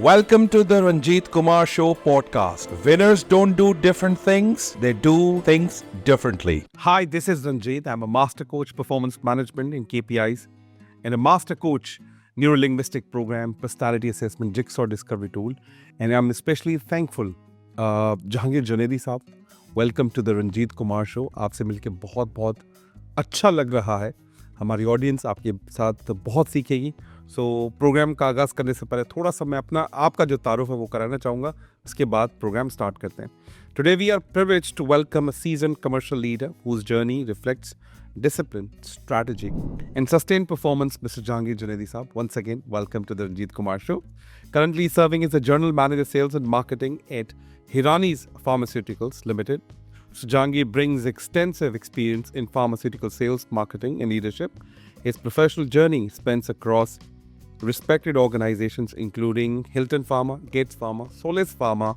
Welcome to the Ranjit Kumar Show podcast. Winners don't do different things, they do things differently. Hi, this is Ranjit. I'm a master coach performance management in KPIs and a master coach neurolinguistic program personality assessment jigsaw discovery tool. And I'm especially thankful Jahangir Junaidi साहब. Welcome to the Ranjit Kumar Show. आपसे मिलके बहुत अच्छा लग रहा है. हमारी audience आपके साथ बहुत सीखेगी. सो प्रोग्राम का आगाज़ करने से पहले थोड़ा सा मैं आपका जो तारुफ है वो कराना चाहूँगा. उसके बाद प्रोग्राम स्टार्ट करते हैं. Today we are privileged to welcome a seasoned commercial leader whose journey reflects discipline, strategy and sustained performance, Mr. Jahangir Junaidi Saab. Once again, welcome to the Ranjit Kumar Show. Currently serving as the General Manager Sales and Marketing at Hirani's Pharmaceuticals Limited. Mr. Jahangir brings extensive experience in pharmaceutical sales, marketing and leadership. His professional journey spans across respected organizations including Hilton Pharma, Gates Pharma, Solis Pharma,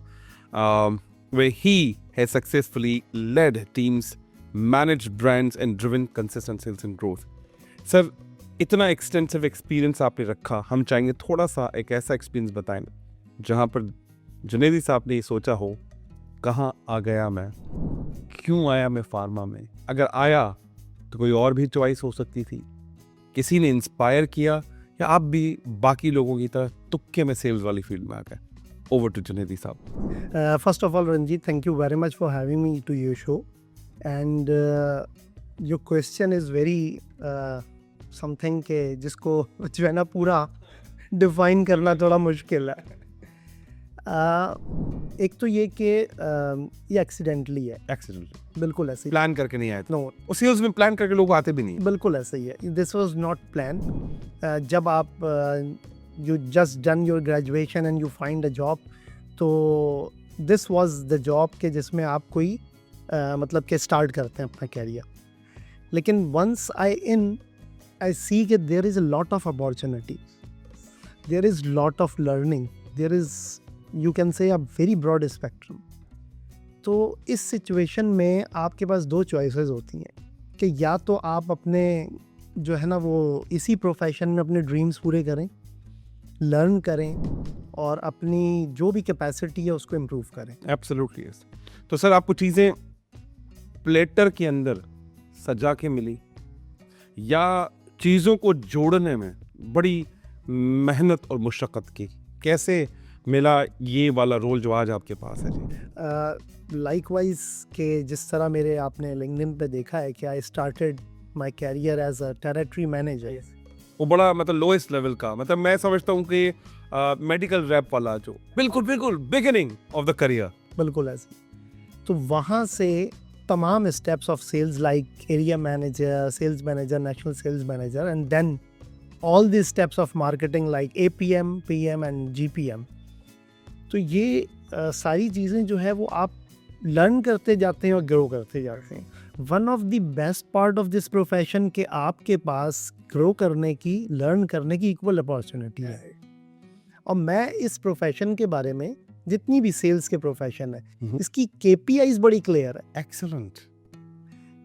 where he has successfully led teams, managed brands and driven consistent sales and growth. Sir, इतना extensive experience आपने रखा, हम चाहेंगे थोड़ा सा एक ऐसा experience बताएं जहाँ पर जुनैदी साहब ने ये सोचा हो, कहाँ आ गया मैं, क्यों आया मैं फार्मा में, अगर आया तो कोई और भी चॉइस हो सकती थी, किसी ने इंस्पायर किया या आप भी बाकी लोगों की तरह तुक्के में सेल्स वाली फील्ड में आ गए. Over to Junaidi Saab. First of all, Ranjit, thank you very much for having me to your show. And your question is very something के जिसको जो है ना पूरा डिफाइन करना थोड़ा मुश्किल है. एक तो ये कि ये एक्सीडेंटली है. एक्सीडेंटली बिल्कुल ऐसे ही. प्लान करके नहीं आए थे. नो, उस सेल्स में प्लान करके लोग आते भी नहीं. बिल्कुल ऐसे ही है. This was not plan. जब आप you just done your graduation and you find a job, तो this was the job के जिसमें आप कोई मतलब के start करते हैं अपना career. लेकिन once I see कि there is a lot of opportunity, there is lot of learning, there is, you can say, a very broad spectrum. तो इस situation में आपके पास दो choices होती हैं कि या तो आप अपने जो है ना वो इसी profession में अपने dreams पूरे करें, लर्न करें और अपनी जो भी कैपेसिटी है उसको इम्प्रूव करें. Absolutely yes. तो सर आपको चीज़ें प्लेटर के अंदर सजा के मिली या चीज़ों को जोड़ने में बड़ी मेहनत और मुशक्क़त की, कैसे मिला ये वाला रोल जो आज आपके पास है जी? लाइकवाइज के जिस तरह मेरे आपने लिंक्डइन पे देखा है कि I started my career as a territory manager. वो बड़ा मतलब लोएस्ट लेवल का, मतलब मैं समझता हूँ कि मेडिकल रैप वाला जो बिल्कुल बिगिनिंग ऑफ द करियर. बिल्कुल ऐसे. तो वहाँ से तमाम steps of sales like area manager, sales manager, national sales manager and then all the steps of marketing like APM, PM and GPM. तो ये सारी चीज़ें जो है वो आप लर्न करते जाते हैं और ग्रो करते जाते हैं. One of the best part of this profession के आपके पास ग्रो करने की, लर्न करने की इक्वल अपॉर्चुनिटी है. और मैं इस प्रोफेशन के बारे में, जितनी भी सेल्स के प्रोफेशन है, इसकी KPIs बड़ी क्लियर है. एक्सीलेंट.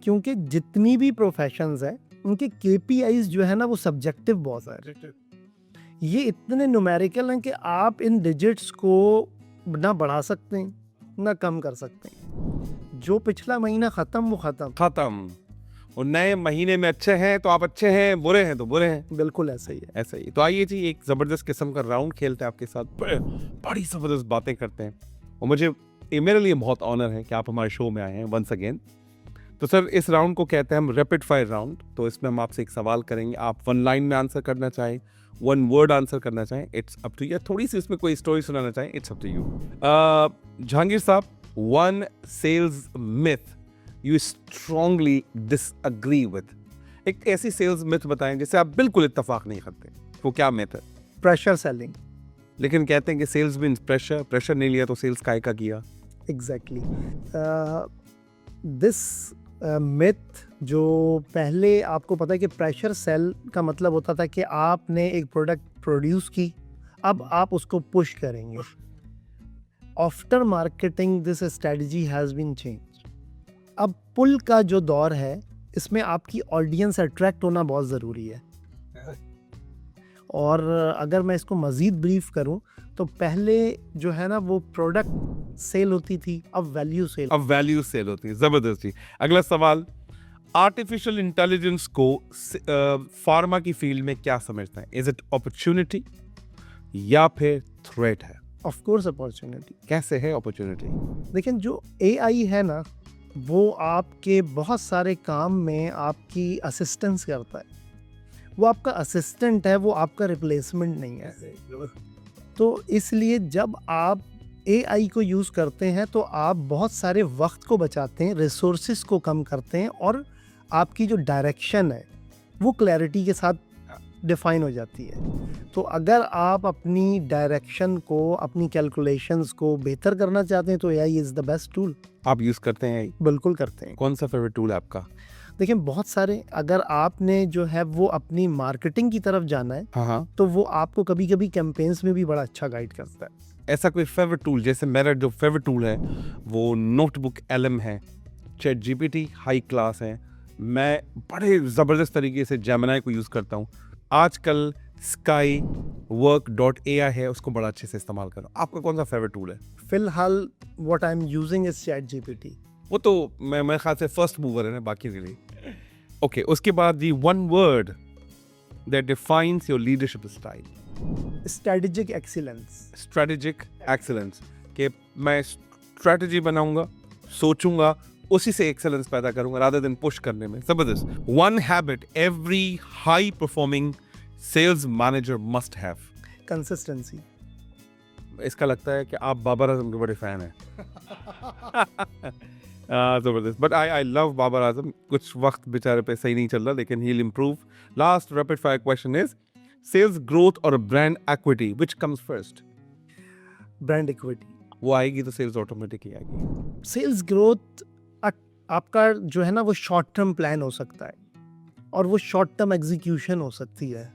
क्योंकि जितनी भी प्रोफेशंस है उनके KPIs जो है ना वो सब्जेक्टिव बहुत है. ये इतने न्यूमेरिकल हैं कि आप इन डिजिट्स को ना बढ़ा सकते हैं ना कम कर सकते हैं. जो पिछला महीना खत्म वो खत्म और नए महीने में अच्छे हैं तो आप अच्छे हैं, बुरे हैं तो बुरे हैं. बिल्कुल ऐसा ही है. ऐसा ही. तो आइए जी एक ज़बरदस्त किस्म का राउंड खेलते हैं आपके साथ, बड़ी ज़बरदस्त बातें करते हैं और मेरे लिए बहुत ऑनर है कि आप हमारे शो में आए हैं वंस अगेन. तो सर इस राउंड को कहते हैं हम रैपिड फायर राउंड. तो इसमें हम आपसे एक सवाल करेंगे, आप 1 लाइन में आंसर करना चाहें, 1 वर्ड आंसर करना चाहें, इट्स अप टू यू. थोड़ी सी इसमें कोई स्टोरी सुनाना चाहें, it's up to you. Jahangir साहब, 1 sales myth you strongly disagree with. एक ऐसी सेल्स मिथ बताएं जिसे आप बिल्कुल इत्तेफाक नहीं करते. वो क्या मिथ है? Pressure selling. लेकिन कहते हैं कि सेल्स मीन्स प्रेशर नहीं लिया तो सेल्स काहे का किया? एग्जैक्टली. दिस मिथ जो पहले आपको पता है कि प्रेशर सेल का मतलब होता था कि आपने एक प्रोडक्ट प्रोड्यूस की, अब आप उसको पुश करेंगे. After marketing this strategy has been change. अब पुल का जो दौर है इसमें आपकी ऑडियंस अट्रैक्ट होना बहुत ज़रूरी है. और अगर मैं इसको मज़ीद ब्रीफ करूं तो पहले जो है ना वो प्रोडक्ट सेल होती थी, अब वैल्यू सेल। अब वैल्यू सेल होती है। जबरदस्त जी। अगला सवाल, आर्टिफिशियल इंटेलिजेंस को फार्मा की फील्ड में क्या समझते हैं? इज इट अपॉर्चुनिटी या फिर थ्रेट है? Of course opportunity. कैसे है अपॉर्चुनिटी? लेकिन जो एआई है ना वो आपके बहुत सारे काम में आपकी असिस्टेंस करता है। वो आपका असिस्टेंट है, वो आपका रिप्लेसमेंट नहीं है। तो इसलिए जब आप एआई को यूज़ करते हैं तो आप बहुत सारे वक्त को बचाते हैं, रिसोर्सेज को कम करते हैं और आपकी जो डायरेक्शन है वो क्लैरिटी के साथ डिफाइन हो जाती है। तो अगर आप अपनी डायरेक्शन को, अपनी कैलकुलेशंस को बेहतर करना चाहते हैं तो AI is the best tool. आप यूज करते हैं? बिल्कुल करते हैं। कौन सा फेवरेट टूल है आपका? देखिए बहुत सारे, अगर आपने जो है वो अपनी मार्केटिंग की तरफ जाना है हाँ, तो वो आपको कभी कभी कैंपेन्स में भी बड़ा अच्छा गाइड करता है। ऐसा कोई फेवरेट टूल? जैसे मेरा जो फेवरेट टूल है वो नोटबुक LM है, चैट GPT हाई क्लास है, मैं बड़े ज़बरदस्त तरीके से जेमिनी को यूज़ करता हूँ। आजकल skywork.ai है, उसको बड़ा अच्छे से इस्तेमाल कर रहा हूँ। आपका कौन सा फेवरेट टूल है? फिलहाल what I am using is chat GPT. वो तो मेरे ख्याल से फर्स्ट मूवर है ना बाकी के लिए। ओके, उसके बाद the one word that defines your leadership style. Strategic excellence. Strategic excellence, कि मैं स्ट्रेटजी बनाऊंगा, सोचूंगा, उसी से एक्सेलेंस पैदा करूंगा रादर देन पुश करने में। जबरदस्त। One habit every high performing sales manager must have. Consistency. इसका लगता है कि आप बाबर आजम के बड़े फैन हैं। जबरदस्त। But I love Babar Azam. कुछ वक्त बेचारे पे सही नहीं चल रहा, लेकिन he will improve. Last rapid fire question is sales growth और brand equity, which comes first? Brand equity. वो आएगी तो सेल्स ऑटोमेटिक ही आएगी। सेल्स ग्रोथ आपका जो है ना वो शॉर्ट टर्म प्लान हो सकता है और वो शॉर्ट टर्म एग्जीक्यूशन हो सकती है,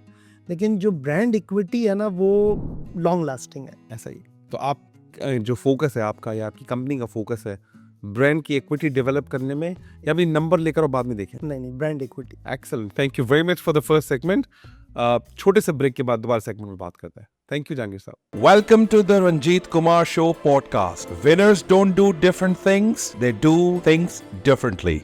लेकिन जो ब्रांड इक्विटी है ना वो लॉन्ग लास्टिंग है। ऐसा ही। तो आप जो फोकस है आपका या आपकी कंपनी का फोकस है ब्रांड की इक्विटी डेवलप करने में, या भी नंबर लेकर और बाद में देखें? नहीं, brand equity. Excellent, thank you very much for the first segment. छोटे से ब्रेक के बाद दोबारा सेगमेंट में बात करते हैं। थैंक यू जहांगीर साहब। Welcome to the Ranjit Kumar Show podcast. Winners don't do different things, they do things differently.